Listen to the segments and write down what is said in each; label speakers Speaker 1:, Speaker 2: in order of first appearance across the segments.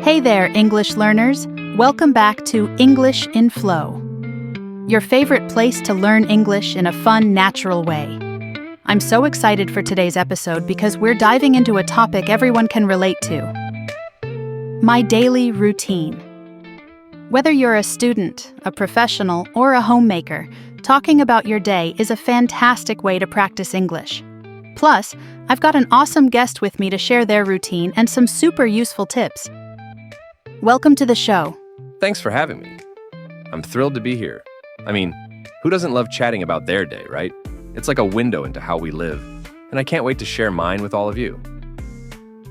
Speaker 1: Hey there, English learners. Welcome back to English in Flow, your favorite place to learn English in a fun, natural way. I'm so excited for today's episode because we're diving into a topic everyone can relate to: my daily routine. Whether you're a student, a professional, or a homemaker, talking about your day is a fantastic way to practice English. Plus, I've got an awesome guest with me to share their routine and some super useful tips. Welcome to the show.
Speaker 2: Thanks for having me. I'm thrilled to be here. I mean, who doesn't love chatting about their day, right? It's like a window into how we live, and I can't wait to share mine with all of you.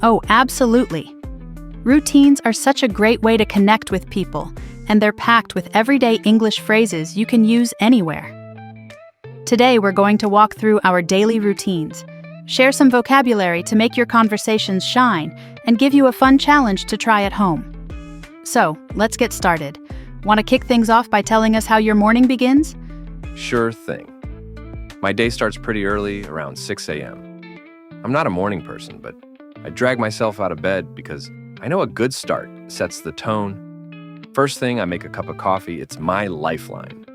Speaker 1: Oh, absolutely. Routines are such a great way to connect with people, and they're packed with everyday English phrases you can use anywhere. Today, we're going to walk through our daily routines, share some vocabulary to make your conversations shine, and give you a fun challenge to try at home. So, let's get started. Want to kick things off by telling us how your morning begins?
Speaker 2: Sure thing. My day starts pretty early, around 6 a.m. I'm not a morning person, but I drag myself out of bed because I know a good start sets the tone. First thing, I make a cup of coffee. It's my lifeline.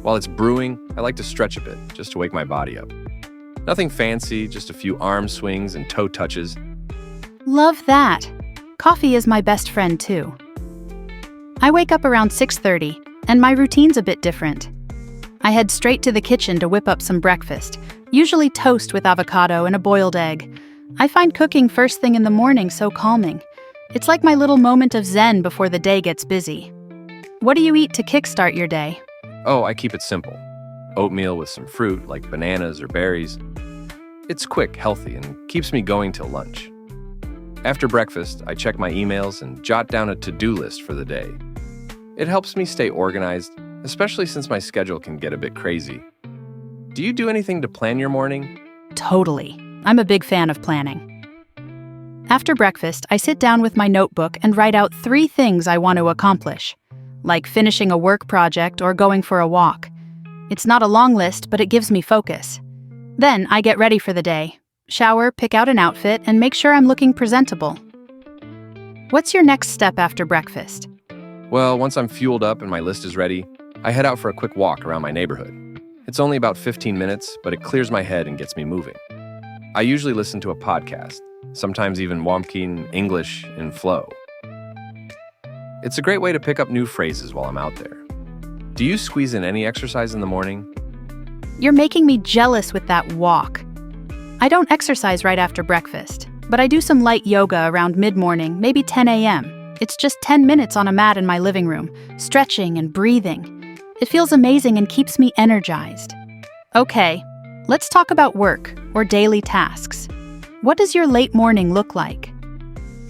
Speaker 2: While it's brewing, I like to stretch a bit, just to wake my body up. Nothing fancy, just a few arm swings and toe touches.
Speaker 1: Love that. Coffee is my best friend too. I wake up around 6:30, and my routine's a bit different. I head straight to the kitchen to whip up some breakfast, usually toast with avocado and a boiled egg. I find cooking first thing in the morning so calming. It's like my little moment of zen before the day gets busy. What do you eat to kickstart your day?
Speaker 2: Oh, I keep it simple. Oatmeal with some fruit, like bananas or berries. It's quick, healthy, and keeps me going till lunch. After breakfast, I check my emails and jot down a to-do list for the day. It helps me stay organized, especially since my schedule can get a bit crazy. Do you do anything to plan your morning?
Speaker 1: Totally. I'm a big fan of planning. After breakfast, I sit down with my notebook and write out 3 things I want to accomplish, like finishing a work project or going for a walk. It's not a long list, but it gives me focus. Then I get ready for the day, shower, pick out an outfit, and make sure I'm looking presentable. What's your next step after breakfast?
Speaker 2: Well, once I'm fueled up and my list is ready, I head out for a quick walk around my neighborhood. It's only about 15 minutes, but it clears my head and gets me moving. I usually listen to a podcast, sometimes even Womkin English in Flow. It's a great way to pick up new phrases while I'm out there. Do you squeeze in any exercise in the morning?
Speaker 1: You're making me jealous with that walk. I don't exercise right after breakfast, but I do some light yoga around mid-morning, maybe 10 a.m. It's just 10 minutes on a mat in my living room, stretching and breathing. It feels amazing and keeps me energized. Okay, let's talk about work or daily tasks. What does your late morning look like?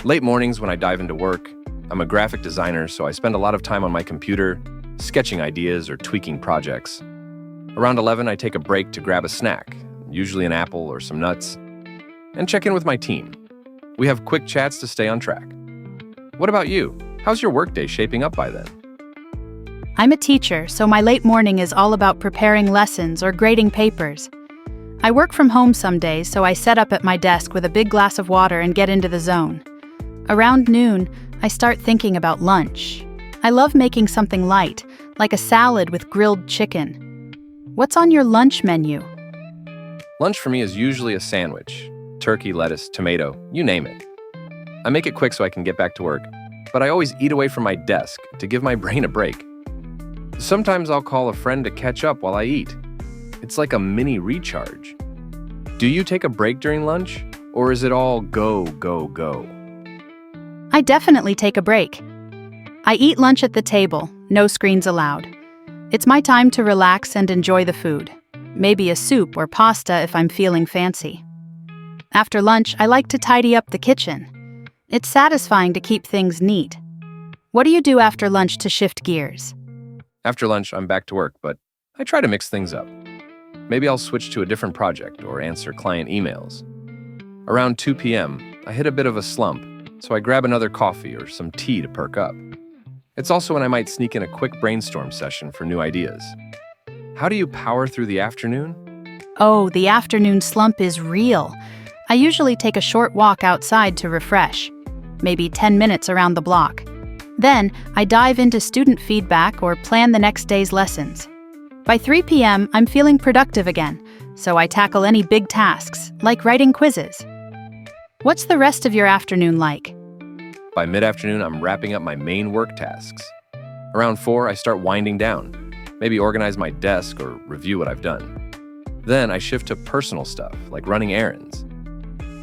Speaker 2: Late mornings when I dive into work. I'm a graphic designer, so I spend a lot of time on my computer, sketching ideas or tweaking projects. Around 11, I take a break to grab a snack, usually an apple or some nuts, and check in with my team. We have quick chats to stay on track. What about you? How's your workday shaping up by then?
Speaker 1: I'm a teacher, so my late morning is all about preparing lessons or grading papers. I work from home some days, so I set up at my desk with a big glass of water and get into the zone. Around noon, I start thinking about lunch. I love making something light, like a salad with grilled chicken. What's on your lunch menu?
Speaker 2: Lunch for me is usually a sandwich. Turkey, lettuce, tomato, you name it. I make it quick so I can get back to work, but I always eat away from my desk to give my brain a break. Sometimes I'll call a friend to catch up while I eat. It's like a mini recharge. Do you take a break during lunch, or is it all go, go, go?
Speaker 1: I definitely take a break. I eat lunch at the table, no screens allowed. It's my time to relax and enjoy the food. Maybe a soup or pasta if I'm feeling fancy. After lunch, I like to tidy up the kitchen. It's satisfying to keep things neat. What do you do after lunch to shift gears?
Speaker 2: After lunch, I'm back to work, but I try to mix things up. Maybe I'll switch to a different project or answer client emails. Around 2 p.m., I hit a bit of a slump, so I grab another coffee or some tea to perk up. It's also when I might sneak in a quick brainstorm session for new ideas. How do you power through the afternoon?
Speaker 1: Oh, the afternoon slump is real. I usually take a short walk outside to refresh. maybe 10 minutes around the block. Then, I dive into student feedback or plan the next day's lessons. By 3 p.m., I'm feeling productive again, so I tackle any big tasks, like writing quizzes. What's the rest of your afternoon like?
Speaker 2: By mid-afternoon, I'm wrapping up my main work tasks. Around 4, I start winding down, maybe organize my desk or review what I've done. Then I shift to personal stuff, like running errands.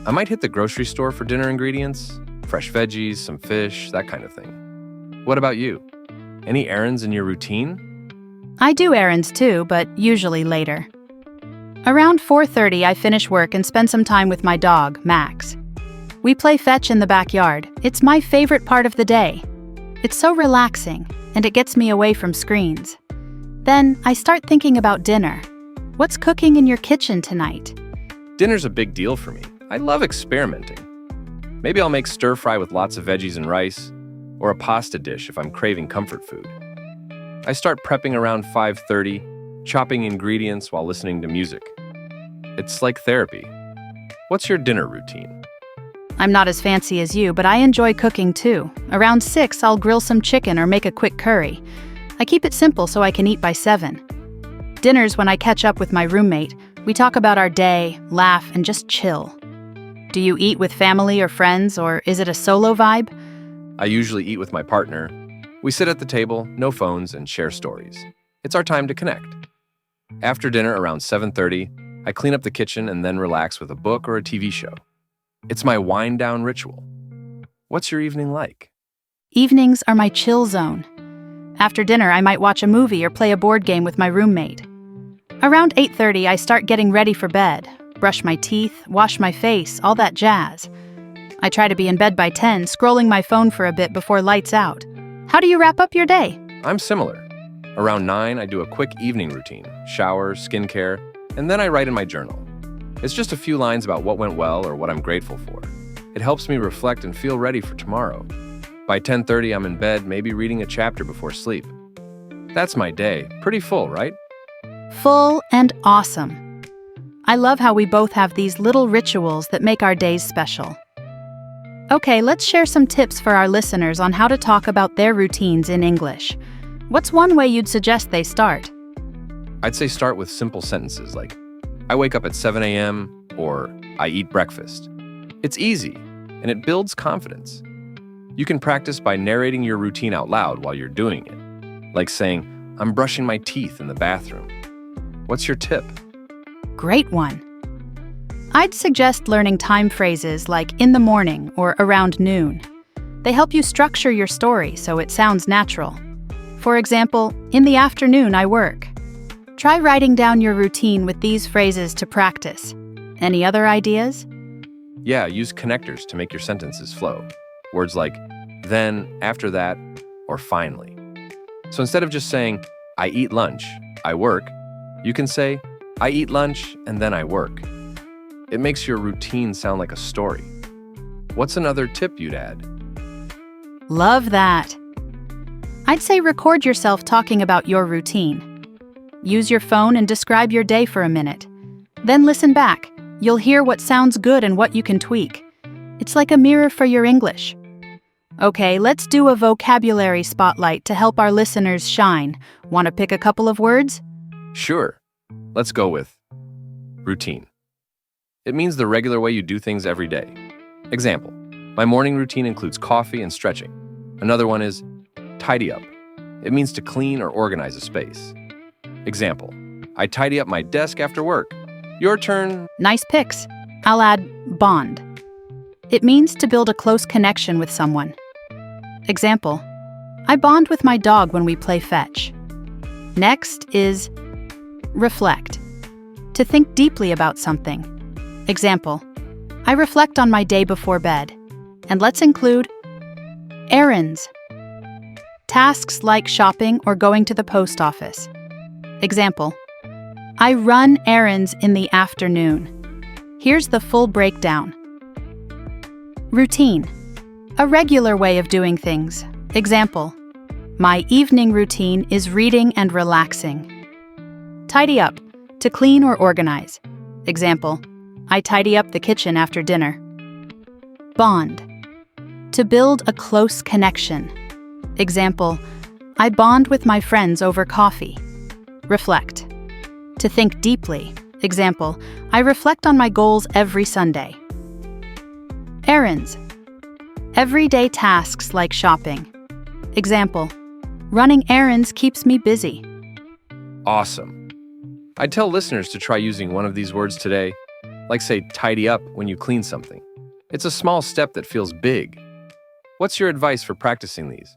Speaker 2: I might hit the grocery store for dinner ingredients, fresh veggies, some fish, that kind of thing. What about you? Any errands in your routine?
Speaker 1: I do errands too, but usually later. Around 4:30, I finish work and spend some time with my dog, Max. We play fetch in the backyard. It's my favorite part of the day. It's so relaxing, and it gets me away from screens. Then I start thinking about dinner. What's cooking in your kitchen tonight?
Speaker 2: Dinner's a big deal for me. I love experimenting. Maybe I'll make stir fry with lots of veggies and rice, or a pasta dish if I'm craving comfort food. I start prepping around 5:30, chopping ingredients while listening to music. It's like therapy. What's your dinner routine?
Speaker 1: I'm not as fancy as you, but I enjoy cooking too. Around 6, I'll grill some chicken or make a quick curry. I keep it simple so I can eat by 7. Dinner's when I catch up with my roommate. We talk about our day, laugh, and just chill. Do you eat with family or friends, or is it a solo vibe?
Speaker 2: I usually eat with my partner. We sit at the table, no phones, and share stories. It's our time to connect. After dinner around 7:30, I clean up the kitchen and then relax with a book or a TV show. It's my wind-down ritual. What's your evening like?
Speaker 1: Evenings are my chill zone. After dinner, I might watch a movie or play a board game with my roommate. Around 8:30, I start getting ready for bed. Brush my teeth, wash my face, all that jazz. I try to be in bed by 10, scrolling my phone for a bit before lights out. How do you wrap up your day?
Speaker 2: I'm similar. Around 9, I do a quick evening routine, shower, skincare, and then I write in my journal. It's just a few lines about what went well or what I'm grateful for. It helps me reflect and feel ready for tomorrow. By 10:30, I'm in bed, maybe reading a chapter before sleep. That's my day. Pretty full, right?
Speaker 1: Full and awesome. I love how we both have these little rituals that make our days special. Okay, let's share some tips for our listeners on how to talk about their routines in English. What's one way you'd suggest they start?
Speaker 2: I'd say start with simple sentences like, I wake up at 7 a.m. or I eat breakfast. It's easy, and it builds confidence. You can practice by narrating your routine out loud while you're doing it, like saying, I'm brushing my teeth in the bathroom. What's your tip?
Speaker 1: Great one. I'd suggest learning time phrases like in the morning or around noon. They help you structure your story so it sounds natural. For example, in the afternoon I work. Try writing down your routine with these phrases to practice. Any other ideas?
Speaker 2: Yeah, use connectors to make your sentences flow. Words like then, after that, or finally. So instead of just saying, I eat lunch, I work, you can say, I eat lunch and then I work. It makes your routine sound like a story. What's another tip you'd add?
Speaker 1: Love that. I'd say record yourself talking about your routine. Use your phone and describe your day for a minute. Then listen back. You'll hear what sounds good and what you can tweak. It's like a mirror for your English. Okay, let's do a vocabulary spotlight to help our listeners shine. Want to pick a couple of words?
Speaker 2: Sure. Let's go with routine. It means the regular way you do things every day. Example, my morning routine includes coffee and stretching. Another one is tidy up. It means to clean or organize a space. Example, I tidy up my desk after work. Your turn.
Speaker 1: Nice picks. I'll add bond. It means to build a close connection with someone. Example, I bond with my dog when we play fetch. Next is reflect. To think deeply about something. Example, I reflect on my day before bed. And let's include errands. Tasks like shopping or going to the post office. Example, I run errands in the afternoon. Here's the full breakdown. Routine, a regular way of doing things. Example, my evening routine is reading and relaxing. Tidy up, to clean or organize. Example, I tidy up the kitchen after dinner. Bond, To build a close connection. Example, I bond with my friends over coffee. Reflect. To think deeply. Example, I reflect on my goals every Sunday. Errands. Everyday tasks like shopping. Example, running errands keeps me busy.
Speaker 2: Awesome. I tell listeners to try using one of these words today, like say tidy up when you clean something. It's a small step that feels big. What's your advice for practicing these?